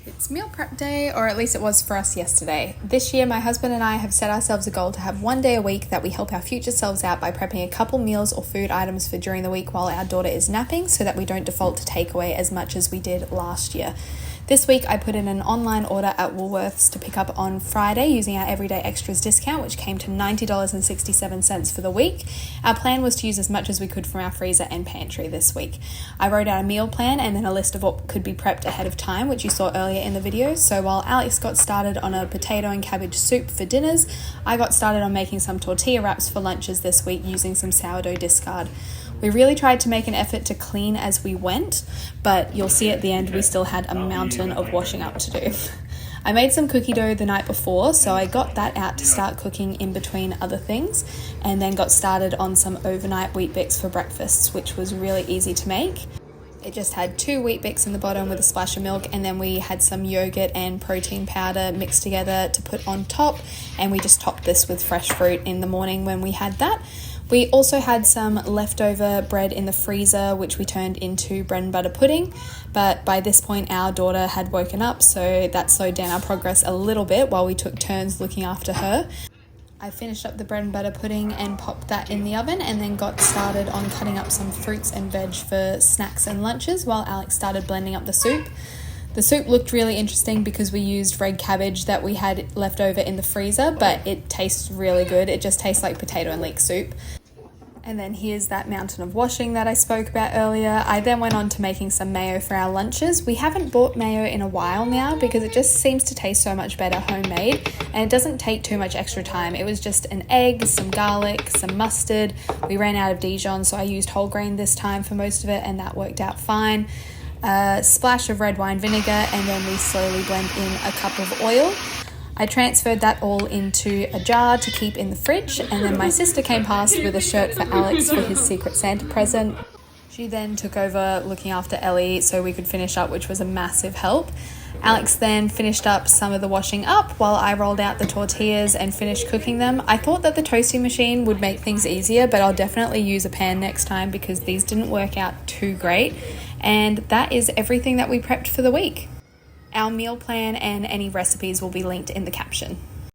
It's meal prep day, or at least it was for us yesterday. This year, my husband and I have set ourselves a goal to have one day a week that we help our future selves out by prepping a couple meals or food items for during the week while our daughter is napping so that we don't default to takeaway as much as we did last year. This week, I put in an online order at Woolworths to pick up on Friday using our Everyday Extras discount, which came to $90.67 for the week. Our plan was to use as much as we could from our freezer and pantry this week. I wrote out a meal plan and then a list of what could be prepped ahead of time, which you saw earlier in the video. So while Alex got started on a potato and cabbage soup for dinners, I got started on making some tortilla wraps for lunches this week using some sourdough discard. We really tried to make an effort to clean as we went, but you'll see at the end we still had a mountain of washing up to do. I made some cookie dough the night before, so I got that out to start cooking in between other things, and then got started on some overnight Weet-Bix for breakfasts, which was really easy to make. It just had 2 Weet-Bix in the bottom with a splash of milk, and then we had some yogurt and protein powder mixed together to put on top, and we just topped this with fresh fruit in the morning when we had that. We also had some leftover bread in the freezer, which we turned into bread and butter pudding, but by this point our daughter had woken up, so that slowed down our progress a little bit while we took turns looking after her. I finished up the bread and butter pudding and popped that in the oven, and then got started on cutting up some fruits and veg for snacks and lunches while Alex started blending up the soup. The soup looked really interesting because we used red cabbage that we had left over in the freezer, but it tastes really good. It just tastes like potato and leek soup. And then here's that mountain of washing that I spoke about earlier. I then went on to making some mayo for our lunches. We haven't bought mayo in a while now because it just seems to taste so much better homemade, and it doesn't take too much extra time. It was just an egg, some garlic, some mustard. We ran out of Dijon, so I used whole grain this time for most of it, and that worked out fine. A splash of red wine vinegar, and then we slowly blend in a cup of oil. I transferred that all into a jar to keep in the fridge, and then my sister came past with a shirt for Alex for his Secret Santa present. She then took over looking after Ellie so we could finish up, which was a massive help. Alex then finished up some of the washing up while I rolled out the tortillas and finished cooking them. I thought that the toasting machine would make things easier, but I'll definitely use a pan next time because these didn't work out too great. And that is everything that we prepped for the week. Our meal plan and any recipes will be linked in the caption.